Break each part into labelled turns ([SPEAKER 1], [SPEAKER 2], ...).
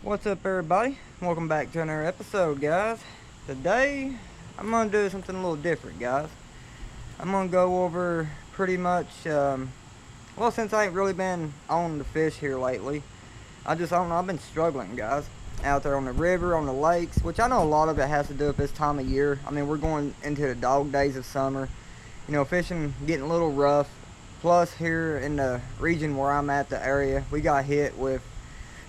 [SPEAKER 1] What's up, everybody? Welcome back to another episode, guys. Today I'm gonna do something a little different, guys. I'm gonna go over pretty much well, since I ain't really been on the fish here lately, I don't know, I've been struggling, guys, out there on the river, on the lakes, which I know a lot of it has to do with this time of year. I mean, we're going into the dog days of summer. You know, fishing getting a little rough. Plus, here in the region where I'm at, the area, we got hit with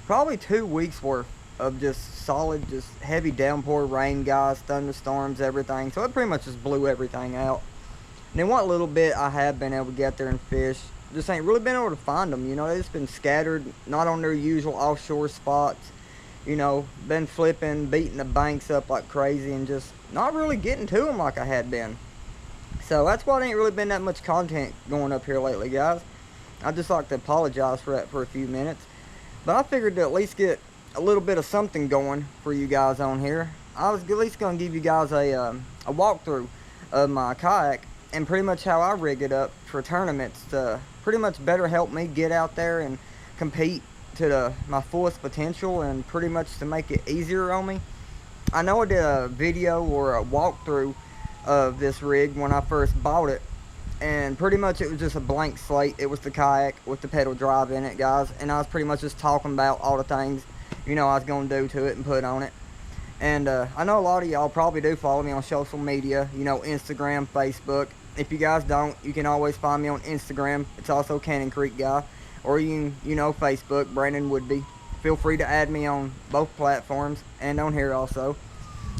[SPEAKER 1] probably 2 weeks worth of just solid, just heavy downpour rain, guys, thunderstorms, everything. So it pretty much just blew everything out. And then what little bit I have been able to get there and fish, just ain't really been able to find them. You know, they've just been scattered, not on their usual offshore spots. You know, been flipping, beating the banks up like crazy, and just not really getting to them like I had been. So that's why there ain't really been that much content going up here lately, guys. I'd just like to apologize for that for a few minutes. But I figured to at least get a little bit of something going for you guys on here. I was at least going to give you guys a walkthrough of my kayak and pretty much how I rig it up for tournaments to pretty much better help me get out there and compete to my fullest potential and pretty much to make it easier on me. I know I did a video or a walkthrough of this rig when I first bought it, and pretty much it was just a blank slate. It was the kayak with the pedal drive in it, guys, and I was pretty much just talking about all the things, you know, I was going to do to it and put on it. And I know a lot of y'all probably do follow me on social media, you know, Instagram, Facebook. If you guys don't, you can always find me on Instagram. It's also Cannon Creek Guy. Or you can, you know, Facebook, Brandon Woodby. Feel free to add me on both platforms and on here also.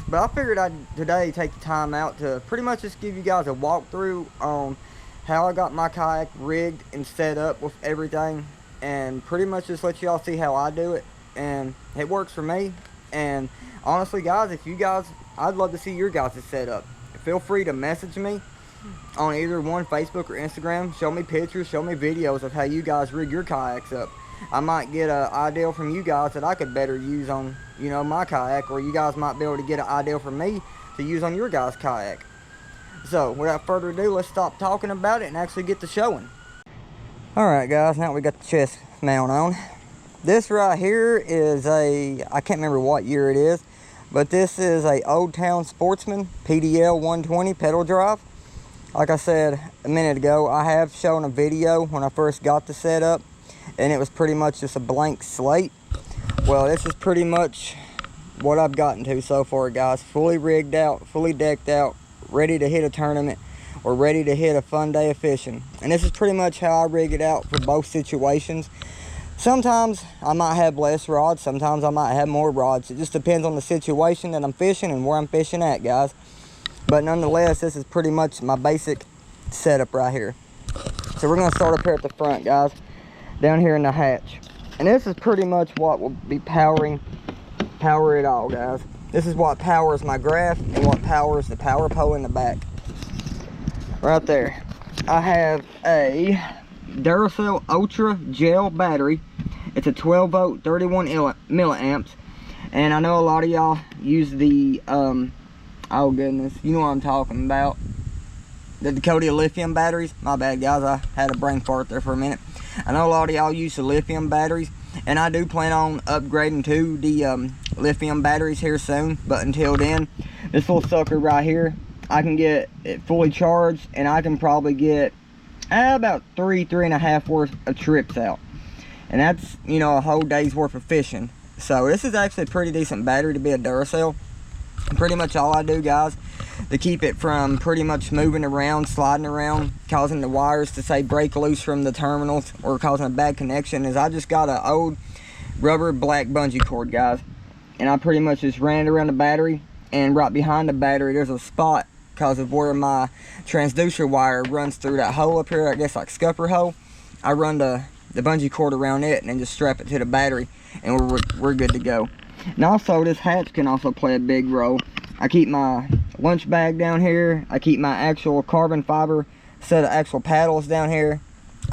[SPEAKER 1] But I figured I'd today take the time out to pretty much just give you guys a walkthrough on how I got my kayak rigged and set up with everything, and pretty much just let y'all see how I do it, and it works for me. And honestly, guys, if you guys, I'd love to see your guys' setup. Feel free to message me on either one, Facebook or Instagram. Show me pictures, show me videos of how you guys rig your kayaks up. I might get an idea from you guys that I could better use on, you know, my kayak, or you guys might be able to get an idea from me to use on your guys' kayak. So, without further ado, let's stop talking about it and actually get to showing. Alright, guys, now we got the chest mount on. This right here is I can't remember what year it is, but this is a Old Town Sportsman PDL 120 pedal drive. Like I said a minute ago, I have shown a video when I first got the setup, and it was pretty much just a blank slate. Well, this is pretty much what I've gotten to so far, guys. Fully rigged out, fully decked out, ready to hit a tournament or ready to hit a fun day of fishing. And this is pretty much how I rig it out for both situations. Sometimes I might have less rods, sometimes I might have more rods. It just depends on the situation that I'm fishing and where I'm fishing at, guys. But nonetheless, this is pretty much my basic setup right here. So we're going to start up here at the front, guys, down here in the hatch. And this is pretty much what will be power it all, guys. This is what powers my graph and what powers the power pole in the back. Right there. I have a Duracell Ultra Gel battery. It's a 12 volt, 31 milliamps. And I know a lot of y'all use the, oh goodness, you know what I'm talking about. The Dakota lithium batteries. My bad, guys, I had a brain fart there for a minute. I know a lot of y'all use the lithium batteries, and I do plan on upgrading to the lithium batteries here soon. But until then, this little sucker right here, I can get it fully charged, and I can probably get about three and a half worth of trips out. And that's, you know, a whole day's worth of fishing. So this is actually a pretty decent battery to be a Duracell. And pretty much all I do, guys, to keep it from pretty much moving around, sliding around, causing the wires to say break loose from the terminals or causing a bad connection, is I just got an old rubber black bungee cord, guys. And I pretty much just ran it around the battery, and right behind the battery there's a spot because of where my transducer wire runs through that hole up here, I guess like scupper hole. I run the bungee cord around it and then just strap it to the battery, and we're good to go. And also, this hatch can also play a big role. I keep my lunch bag down here. I keep my actual carbon fiber set of actual paddles down here.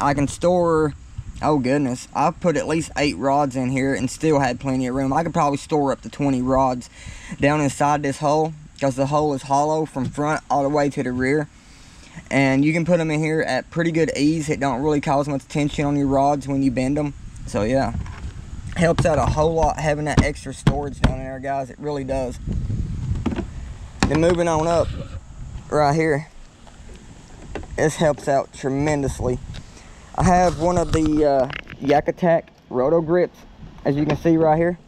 [SPEAKER 1] I can store, oh goodness, I've put at least 8 rods in here and still had plenty of room. I could probably store up to 20 rods down inside this hole, because the hole is hollow from front all the way to the rear. And you can put them in here at pretty good ease. It don't really cause much tension on your rods when you bend them. So yeah. Helps out a whole lot having that extra storage down there, guys. It really does. Then moving on up right here, this helps out tremendously. I have one of the Yak Attack roto grips, as you can see right here.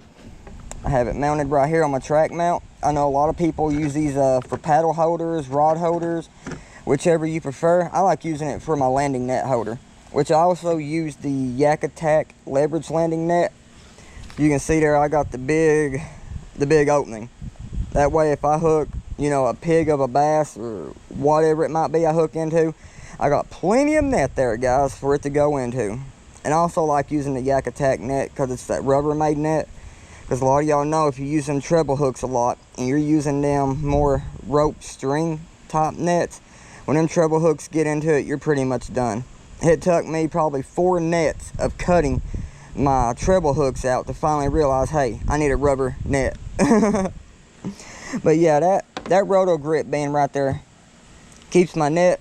[SPEAKER 1] I have it mounted right here on my track mount. I know a lot of people use these for paddle holders, rod holders, whichever you prefer. I like using it for my landing net holder, which I also use the Yak Attack leverage landing net. You can see there I got the big opening. That way if I hook, you know, a pig of a bass or whatever it might be I hook into, I got plenty of net there, guys, for it to go into. And I also like using the Yak Attack net because it's that Rubbermaid net. Because a lot of y'all know if you use them treble hooks a lot and you're using them more rope string type nets, when them treble hooks get into it, you're pretty much done. It took me probably 4 nets of cutting my treble hooks out to finally realize, hey, I need a rubber net. But yeah, that roto grip being right there keeps my net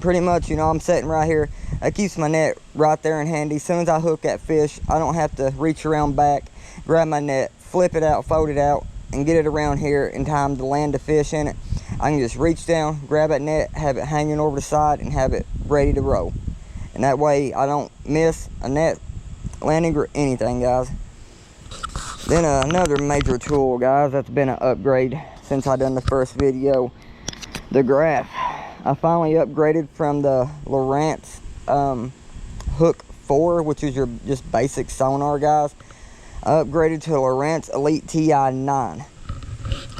[SPEAKER 1] pretty much, you know, I'm sitting right here. That keeps my net right there and handy. As soon as I hook that fish, I don't have to reach around back, grab my net, flip it out, fold it out, and get it around here in time to land the fish in it. I can just reach down, grab that net, have it hanging over the side, and have it ready to roll. And that way I don't miss a net landing or anything, guys. Then another major tool, guys, that's been an upgrade since I done the first video, the graph. I finally upgraded from the Lowrance Hook 4, which is your just basic sonar, guys. I upgraded to Lowrance Elite TI9.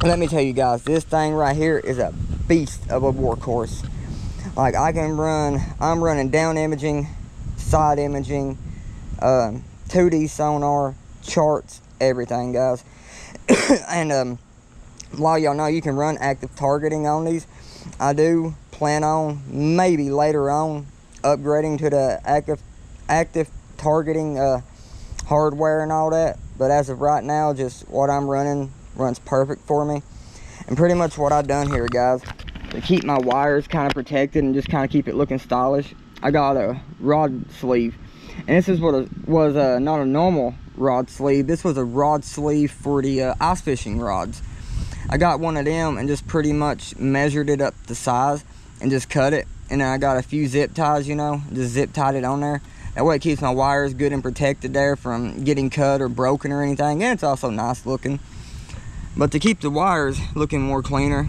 [SPEAKER 1] Let me tell you guys, this thing right here is a beast of a workhorse. Like, I'm running down imaging, side imaging, 2D sonar, charts, everything, guys. And a lot of y'all know you can run active targeting on these. I do plan on maybe later on upgrading to the active targeting hardware and all that, but as of right now, just what I'm running runs perfect for me. And pretty much what I've done here, guys, to keep my wires kind of protected and just kind of keep it looking stylish, I got a rod sleeve. And this is what was not a normal rod sleeve. This was a rod sleeve for the ice fishing rods. I got one of them and just pretty much measured it up to size and just cut it. And then I got a few zip ties, you know, just zip tied it on there. That way it keeps my wires good and protected there from getting cut or broken or anything. And it's also nice looking. But to keep the wires looking more cleaner,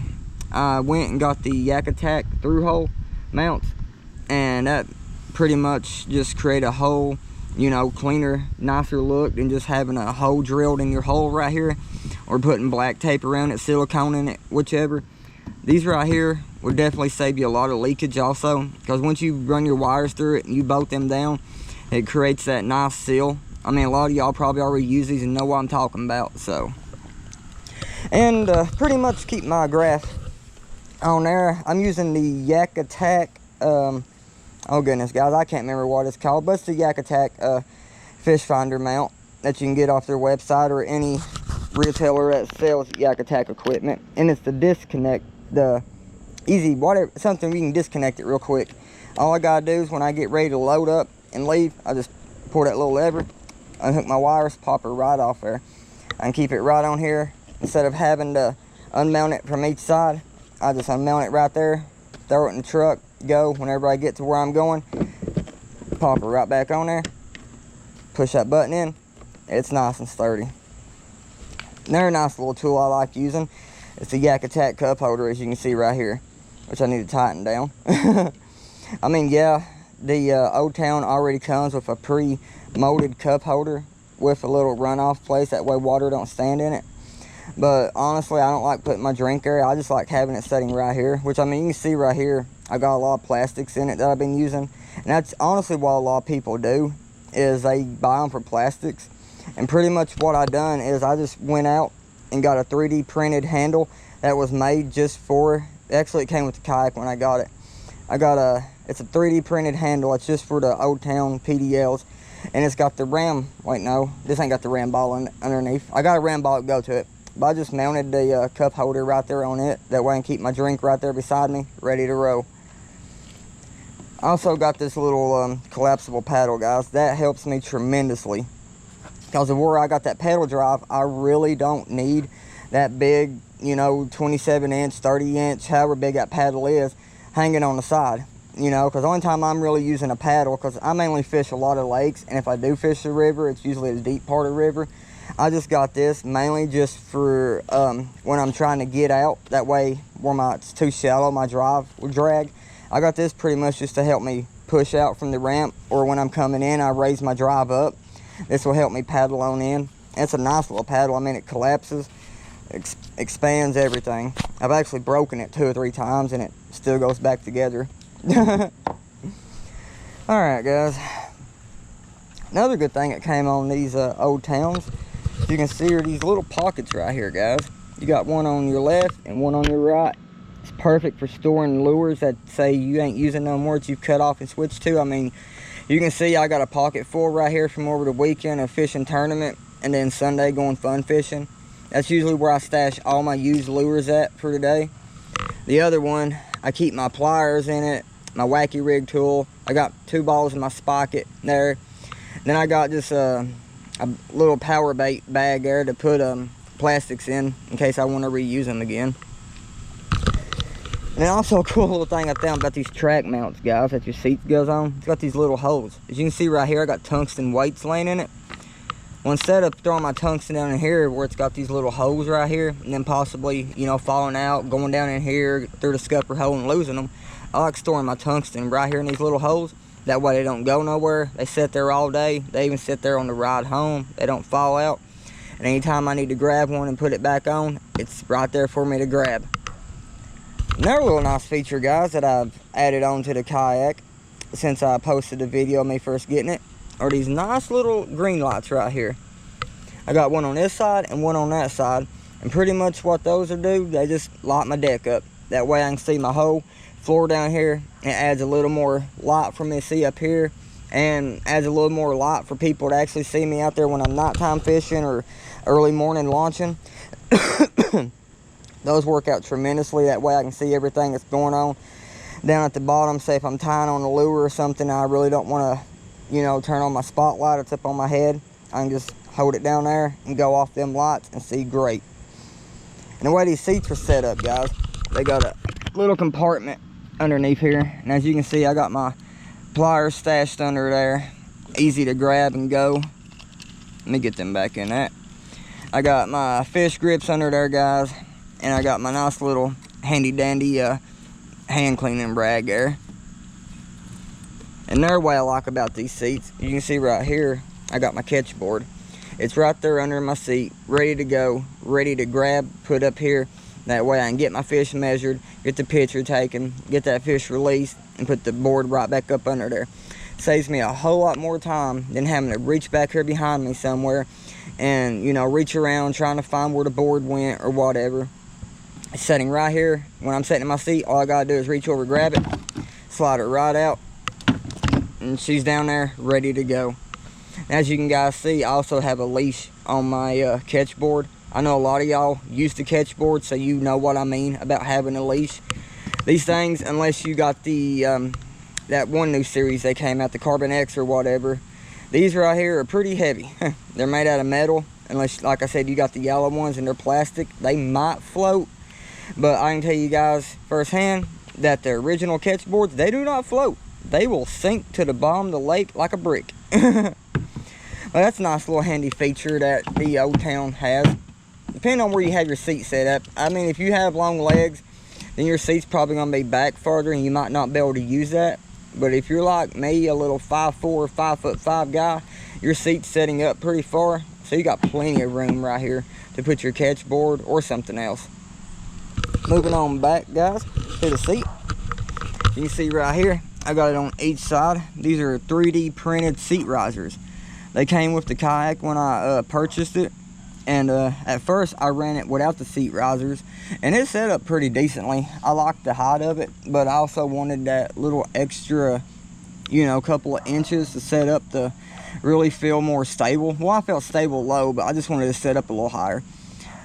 [SPEAKER 1] I went and got the Yak Attack through hole mounts. And that pretty much just create a hole, you know, cleaner, nicer look than just having a hole drilled in your hole right here, or putting black tape around it, silicone in it, whichever. These right here will definitely save you a lot of leakage also, because once you run your wires through it and you bolt them down, it creates that nice seal. I mean, a lot of y'all probably already use these and know what I'm talking about. So, and pretty much keep my graph on there. I'm using the Yak Attack oh goodness, guys, I can't remember what it's called, but it's the Yak Attack fish finder mount that you can get off their website or any retailer that sells Yak Attack equipment. And it's the disconnect, the easy, whatever, something we can disconnect it real quick. All I gotta do is when I get ready to load up and leave, I just pull that little lever, unhook my wires, pop it right off there. I can keep it right on here. Instead of having to unmount it from each side, I just unmount it right there, throw it in the truck, go. Whenever I get to where I'm going, pop it right back on there, push that button in, it's nice and sturdy. Another nice little tool I like using, it's the Yak Attack Cup Holder, as you can see right here, which I need to tighten down. I mean, yeah, the Old Town already comes with a pre-molded cup holder with a little runoff place, that way water don't stand in it. But honestly, I don't like putting my drink there. I just like having it sitting right here, which, I mean, you can see right here, I got a lot of plastics in it that I've been using. And that's honestly what a lot of people do, is they buy them for plastics. And pretty much what I done is I just went out and got a 3D printed handle that was made just for, actually it came with the kayak when I got it. It's a 3D printed handle. It's just for the Old Town PDLs. And it's got the ram, wait no, this ain't got the ram ball underneath. I got a ram ball to go to it. But I just mounted the cup holder right there on it. That way I can keep my drink right there beside me, ready to roll. I also got this little collapsible paddle, guys. That helps me tremendously. because of where I got that pedal drive, I really don't need that big, you know, 27 inch, 30 inch, however big that paddle is, hanging on the side. You know, because the only time I'm really using a paddle, because I mainly fish a lot of lakes, and if I do fish the river, it's usually the deep part of the river. I just got this mainly just for when I'm trying to get out. That way, where it's too shallow, my drive will drag. I got this pretty much just to help me push out from the ramp, or when I'm coming in, I raise my drive up. This will help me paddle on in. It's a nice little paddle. I mean, it collapses, expands everything. I've actually broken it 2 or 3 times, and it still goes back together. Alright, guys, another good thing that came on these old towns, you can see are these little pockets right here, guys. You got one on your left and one on your right. It's perfect for storing lures that say you ain't using no more, that you've cut off and switched to. I mean, you can see I got a pocket full right here from over the weekend of fishing tournament, and then Sunday going fun fishing. That's usually where I stash all my used lures at for today. The other one, I keep my pliers in it, my wacky rig tool. I got 2 balls in my spocket there. Then I got just a little power bait bag there to put plastics in case I want to reuse them again. And then also a cool little thing I found about these track mounts, guys, that your seat goes on. It's got these little holes. As you can see right here, I got tungsten weights laying in it. Well, instead of throwing my tungsten down in here where it's got these little holes right here, and then possibly, you know, falling out, going down in here through the scupper hole and losing them, I like storing my tungsten right here in these little holes. That way they don't go nowhere. They sit there all day. They even sit there on the ride home. They don't fall out. And anytime I need to grab one and put it back on, it's right there for me to grab. Another little nice feature, guys, that I've added on to the kayak since I posted the video of me first getting it, are these nice little green lights right here. I got one on this side and one on that side. And pretty much what those will do, they just light my deck up. That way I can see my whole floor down here. It adds a little more light for me to see up here, and adds a little more light for people to actually see me out there when I'm nighttime fishing or early morning launching. Those work out tremendously. That way I can see everything that's going on down at the bottom. Say if I'm tying on a lure or something, I really don't want to, you know, turn on my spotlight. It's up on my head. I can just hold it down there and go off them lights and see great. And the way these seats are set up, guys, they got a little compartment underneath here, and as you can see, I got my pliers stashed under there, easy to grab and go. Let me get them back in that. I got my fish grips under there, guys, and I got my nice little handy dandy hand cleaning rag there. Another way I like about these seats, you can see right here, I got my catch board. It's right there under my seat, ready to go, ready to grab, put up here. That way I can get my fish measured, get the picture taken, get that fish released, and put the board right back up under there. Saves me a whole lot more time than having to reach back here behind me somewhere and, you know, reach around trying to find where the board went or whatever. It's sitting right here. When I'm sitting in my seat, all I gotta do is reach over, grab it, slide it right out, and she's down there ready to go. As you can guys see, I also have a leash on my catch board. I know a lot of y'all use the catch board, so you know what I mean about having a leash. These things, unless you got the that one new series they came out, the Carbon X or whatever, these right here are pretty heavy. They're made out of metal. Unless, like I said, you got the yellow ones and they're plastic, they might float. But I can tell you guys firsthand that the original catch boards, they do not float. They will sink to the bottom of the lake like a brick. Well, that's a nice little handy feature that the old town has. Depending on where you have your seat set up. I mean, if you have long legs, then your seat's probably going to be back farther and you might not be able to use that. But if you're like me, a little 5'4", 5'5" guy, your seat's setting up pretty far. So you got plenty of room right here to put your catch board or something else. Moving on back, guys, to the seat. You can see right here, I got it on each side. These are 3D printed seat risers. They came with the kayak when I purchased it. And at first I ran it without the seat risers, and it set up pretty decently. I liked the height of it, but I also wanted that little extra, you know, couple of inches to set up to really feel more stable. Well, I felt stable low, but I just wanted to set up a little higher.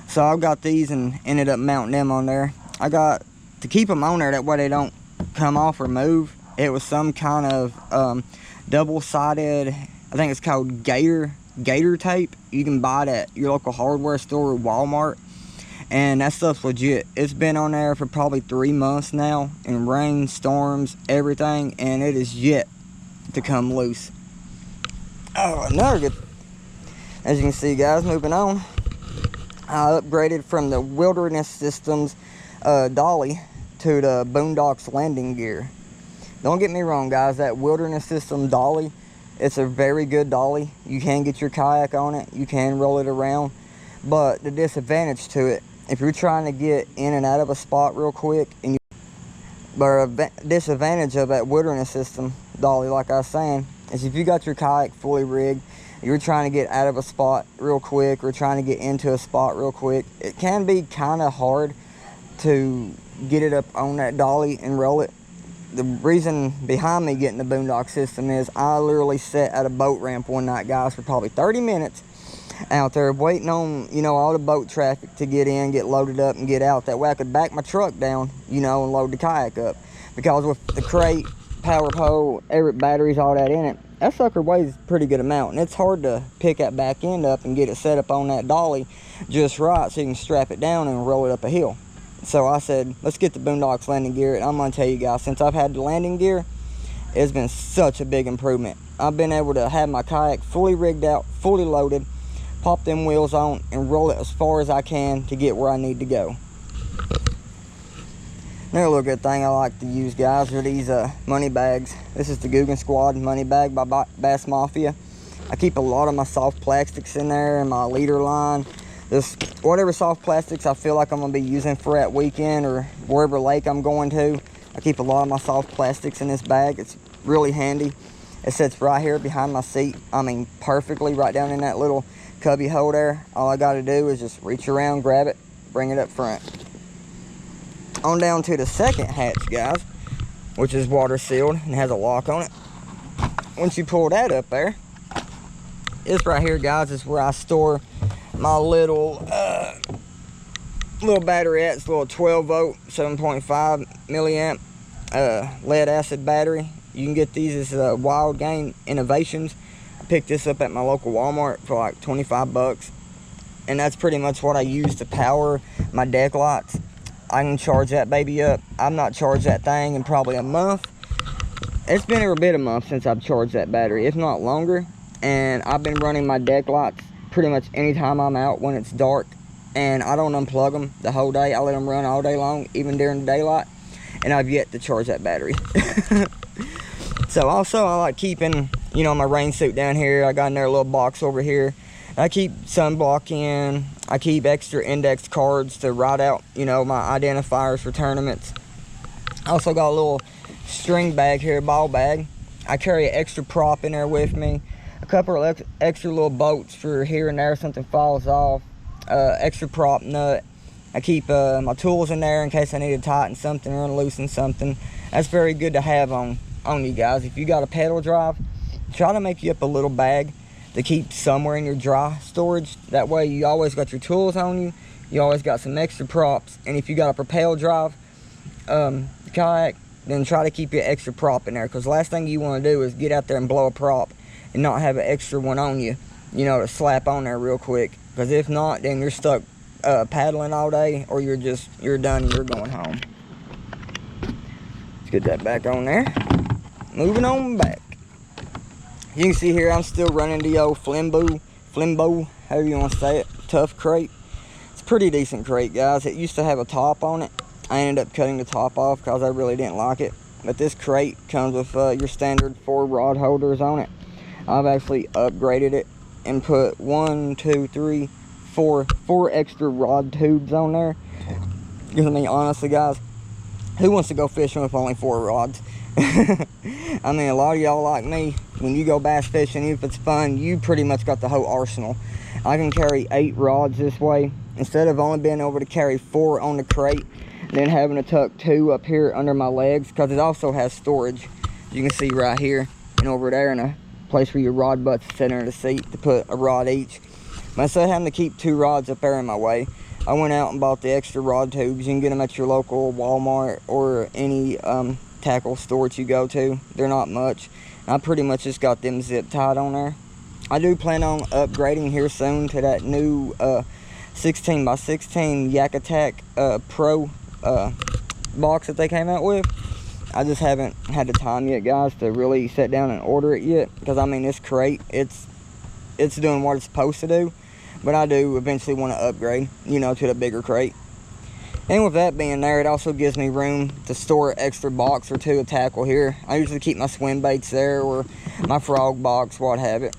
[SPEAKER 1] So I got these and ended up mounting them on there. I got to keep them on there, that way they don't come off or move. It was some kind of double-sided, I think it's called gator gator tape. You can buy it at your local hardware store or Walmart. And that stuff's legit. It's been on there for probably 3 months now, in rain, storms, everything, and it is yet to come loose. Oh, another good, as you can see, guys, moving on, I upgraded from the Wilderness Systems Dolly to the Boondocks landing gear. Don't get me wrong, guys, that Wilderness System Dolly, it's a very good dolly. You can get your kayak on it, you can roll it around, but the disadvantage to it, if you're trying to get in and out of a spot real quick, but a disadvantage of that Wilderness System dolly, like I was saying, is if you got your kayak fully rigged, you're trying to get out of a spot real quick or trying to get into a spot real quick, it can be kind of hard to get it up on that dolly and roll it. The reason behind me getting the Boondock system is I literally sat at a boat ramp one night, guys, for probably 30 minutes out there waiting on, you know, all the boat traffic to get in, get loaded up, and get out. That way I could back my truck down, you know, and load the kayak up. Because with the crate, power pole, batteries, all that in it, that sucker weighs a pretty good amount. And it's hard to pick that back end up and get it set up on that dolly just right so you can strap it down and roll it up a hill. So I said, let's get the Boondocks landing gear. And I'm going to tell you guys, since I've had the landing gear, it's been such a big improvement. I've been able to have my kayak fully rigged out, fully loaded, pop them wheels on, and roll it as far as I can to get where I need to go. Another little good thing I like to use, guys, are these money bags. This is the Guggen Squad money bag by Bass Mafia. I keep a lot of my soft plastics in there and my leader line. Just whatever soft plastics I feel like I'm going to be using for that weekend or wherever lake I'm going to. I keep a lot of my soft plastics in this bag. It's really handy. It sits right here behind my seat. I mean, perfectly right down in that little cubby hole there. All I got to do is just reach around, grab it, bring it up front. On down to the second hatch, guys, which is water sealed and has a lock on it. Once you pull that up there, this right here, guys, is where I store my little batterette, little 12 volt 7.5 milliamp lead acid battery. You can get these as Wild Game Innovations. I picked this up at my local Walmart for like 25 bucks, and that's pretty much what I use to power my deck lights. I can charge that baby up. I've not charged that thing in probably a month. It's been a bit of a month since I've charged that battery, if not longer. And I've been running my deck lights pretty much anytime I'm out when it's dark. And I don't unplug them the whole day. I let them run all day long, even during the daylight. And I've yet to charge that battery. So also I like keeping, you know, my rain suit down here. I got in there a little box over here. I keep sunblock in. I keep extra index cards to write out, you know, my identifiers for tournaments. I also got a little string bag here, ball bag. I carry an extra prop in there with me. A couple of extra little bolts for here and there, something falls off. Extra prop nut. I keep my tools in there in case I need to tighten something or unloosen something. That's very good to have on you guys. If you got a pedal drive, try to make you up a little bag to keep somewhere in your dry storage. That way you always got your tools on you. You always got some extra props. And if you got a propel drive kayak, then try to keep your extra prop in there. Because the last thing you want to do is get out there and blow a prop and not have an extra one on you, you know, to slap on there real quick. Because if not, then you're stuck paddling all day, or you're done and you're going home. Let's get that back on there. Moving on back. You can see here I'm still running the old Flimbo, however you want to say it, tough crate. It's a pretty decent crate, guys. It used to have a top on it. I ended up cutting the top off because I really didn't like it. But this crate comes with your standard 4 rod holders on it. I've actually upgraded it and put 4 extra rod tubes on there. Because I mean, honestly, guys, who wants to go fishing with only 4 rods? I mean, a lot of y'all like me, when you go bass fishing, if it's fun, you pretty much got the whole arsenal. I can carry 8 rods this way, instead of only being able to carry 4 on the crate, then having to tuck 2 up here under my legs, because it also has storage. You can see right here and over there, in a place where your rod butts sit under the seat to put a rod each. But instead of having to keep 2 rods up there in my way, I went out and bought the extra rod tubes. You can get them at your local Walmart or any tackle store that you go to. They're not much. I pretty much just got them zip tied on there. I do plan on upgrading here soon to that new 16x16 Yak Attack Pro box that they came out with. I just haven't had the time yet, guys, to really sit down and order it yet, because I mean, this crate, it's doing what it's supposed to do, but I do eventually want to upgrade, you know, to the bigger crate. And with that being there, it also gives me room to store an extra box or two of tackle here. I usually keep my swim baits there, or my frog box, what have it.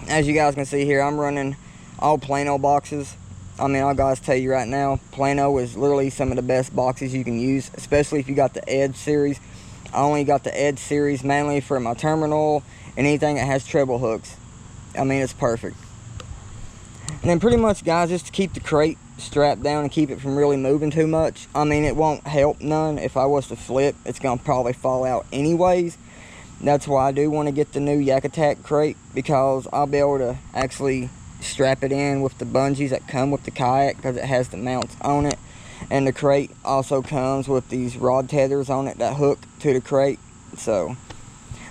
[SPEAKER 1] As you guys can see here, I'm running all Plano boxes. I mean, I'll guys tell you right now, Plano is literally some of the best boxes you can use, especially if you got the Edge series. I only got the Edge series mainly for my terminal and anything that has treble hooks. I mean, it's perfect. And then pretty much, guys, just to keep the crate strapped down and keep it from really moving too much. I mean, it won't help none. If I was to flip, it's going to probably fall out anyways. That's why I do want to get the new Yak Attack crate, because I'll be able to actually strap it in with the bungees that come with the kayak, because it has the mounts on it. And the crate also comes with these rod tethers on it that hook to the crate. So,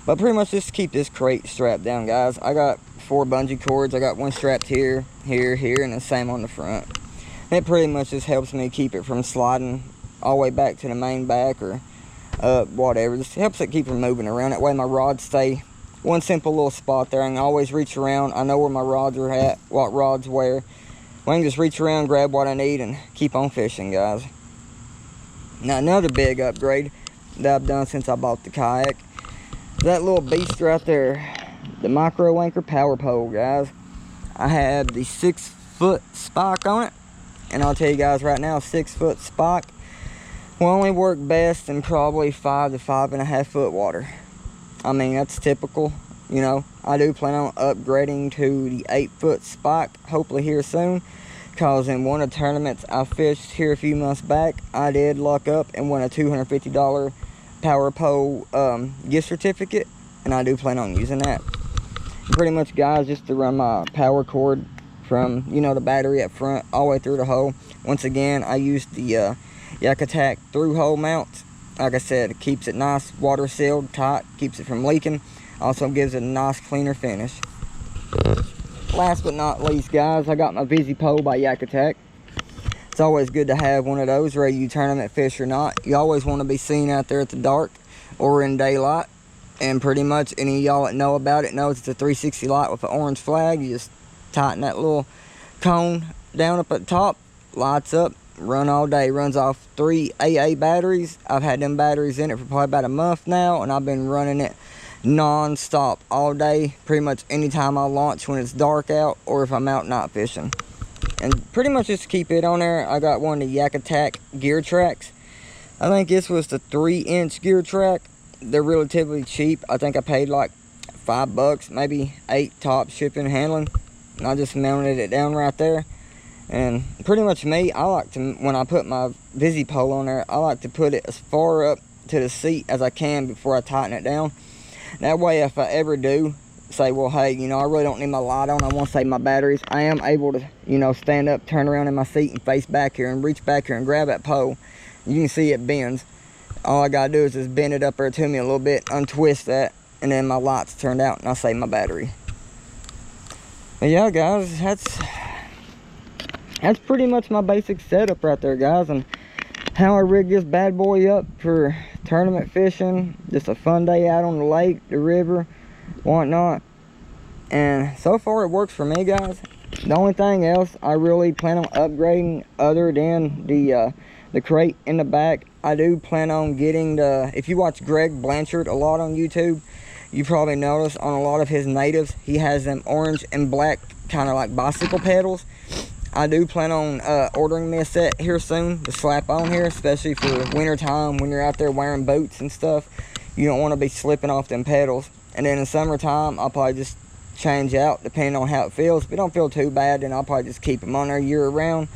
[SPEAKER 1] but pretty much just to keep this crate strapped down, guys, I got 4 bungee cords. I got one strapped here, here, here, and the same on the front. And it pretty much just helps me keep it from sliding all the way back to the main back, or whatever. Just helps it keep from moving around. That way my rods stay one simple little spot there. I can always reach around. I know where my rods are at, what rods where. I can just reach around, grab what I need, and keep on fishing, guys. Now, another big upgrade that I've done since I bought the kayak, that little beast right there, the micro anchor power pole, guys. I have the 6-foot spike on it, and I'll tell you guys right now, 6-foot spike will only work best in probably 5 to 5.5 foot water. I mean, that's typical, you know. I do plan on upgrading to the 8-foot spike, hopefully here soon, because in one of the tournaments I fished here a few months back, I did luck up and win a $250 power pole gift certificate, and I do plan on using that. Pretty much, guys, just to run my power cord from, you know, the battery up front all the way through the hole. Once again, I used the Yak Attack through hole mounts. Like I said, it keeps it nice, water sealed, tight, keeps it from leaking. Also gives it a nice, cleaner finish. Last but not least, guys, I got my Visi pole by Yak Attack. It's always good to have one of those, whether you tournament fish or not. You always want to be seen out there at the dark or in daylight. And pretty much any of y'all that know about it knows it's a 360 light with an orange flag. You just tighten that little cone down up at the top, lights up, run all day. Runs off 3 AA batteries. I've had them batteries in it for probably about a month now, and I've been running it non-stop all day, pretty much anytime I launch when it's dark out or if I'm out night fishing. And pretty much just to keep it on there, I got one of the Yak Attack gear tracks. I think this was the 3-inch gear track. They're relatively cheap. I think I paid like $5, maybe $8 top shipping and handling. And I just mounted it down right there. And pretty much me, I like to, when I put my Visi pole on there, I like to put it as far up to the seat as I can before I tighten it down. That way, if I ever do say, well, hey, you know, I really don't need my light on, I want to save my batteries, I am able to, you know, stand up, turn around in my seat and face back here and reach back here and grab that pole. You can see it bends. All I gotta do is just bend it up there to me a little bit, untwist that, and then my light's turned out and I save my battery. But yeah, guys, that's pretty much my basic setup right there, guys, and how I rig this bad boy up for tournament fishing. Just a fun day out on the lake, the river, whatnot. And so far it works for me, guys. The only thing else I really plan on upgrading, other than the crate in the back, I do plan on getting the, if you watch Greg Blanchard a lot on YouTube, you probably notice on a lot of his natives, he has them orange and black kind of like bicycle pedals. I do plan on ordering me a set here soon to slap on here, especially for winter time when you're out there wearing boots and stuff. You don't want to be slipping off them pedals. And then in summertime, I'll probably just change out depending on how it feels. If it don't feel too bad, then I'll probably just keep them on there year round.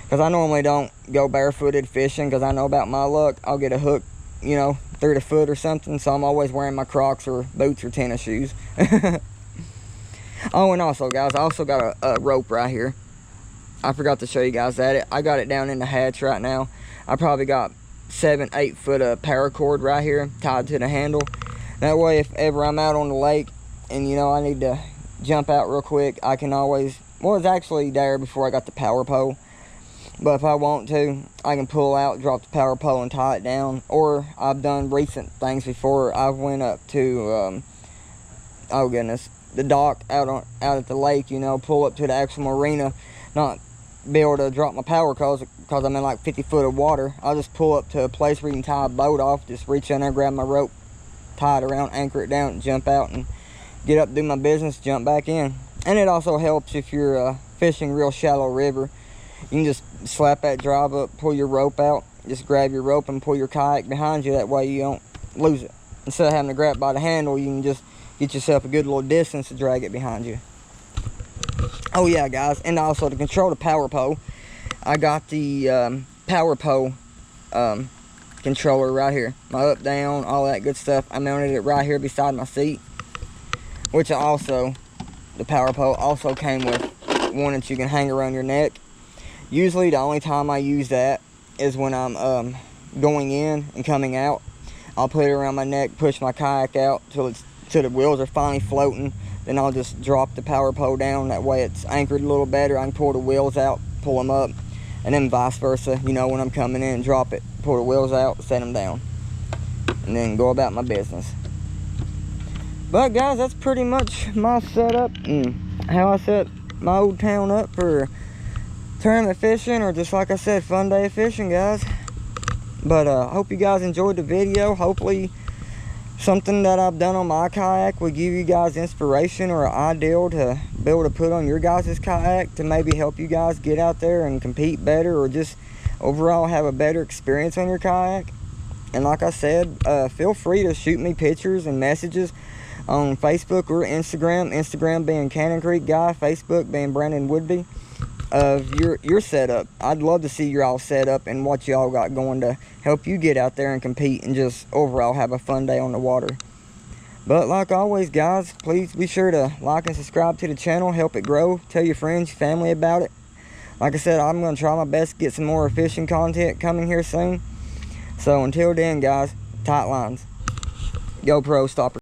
[SPEAKER 1] Because I normally don't go barefooted fishing, because I know about my luck, I'll get a hook, you know, through the foot or something. So I'm always wearing my Crocs or boots or tennis shoes. Oh, and also, guys, I also got a rope right here. I forgot to show you guys that. I got it down in the hatch right now. I probably got 7-8 foot of paracord right here tied to the handle. That way, if ever I'm out on the lake and, you know, I need to jump out real quick, I can always, well, it's actually there before I got the power pole. But if I want to, I can pull out, drop the power pole, and tie it down. Or I've done recent things before. I went up to, oh goodness, the dock out at the lake, you know, pull up to the actual marina, not be able to drop my power because I'm in like 50 foot of water. I'll just pull up to a place where you can tie a boat off, just reach in there, grab my rope, tie it around, anchor it down, and jump out and get up, do my business, jump back in. And it also helps if you're fishing real shallow river. You can just slap that drive up, pull your rope out, just grab your rope and pull your kayak behind you. That way you don't lose it. Instead of having to grab it by the handle, you can just get yourself a good little distance to drag it behind you. Oh yeah, guys, and also to control the power pole, I got the power pole controller right here. My up, down, all that good stuff. I mounted it right here beside my seat, which also, the power pole also came with one that you can hang around your neck. Usually the only time I use that is when I'm going in and coming out. I'll put it around my neck, push my kayak out till the wheels are finally floating. Then I'll just drop the power pole down. That way it's anchored a little better. I can pull the wheels out, pull them up, and then vice versa. You know, when I'm coming in, drop it, pull the wheels out, set them down, and then go about my business. But guys, that's pretty much my setup and how I set my old town up for tournament fishing, or just like I said, fun day of fishing, guys. But I hope you guys enjoyed the video. Hopefully something that I've done on my kayak will give you guys inspiration or an ideal to be able to put on your guys' kayak to maybe help you guys get out there and compete better, or just overall have a better experience on your kayak. And like I said, feel free to shoot me pictures and messages on Facebook or Instagram. Instagram being Cannon Creek Guy, Facebook being Brandon Woodby, of your setup. I'd love to see your all setup and what y'all got going to help you get out there and compete and just overall have a fun day on the water. But like always, guys, please be sure to like and subscribe to the channel, help it grow, tell your friends, your family about it. Like I said, I'm going to try my best to get some more fishing content coming here soon. So until then, guys, tight lines. GoPro stopper.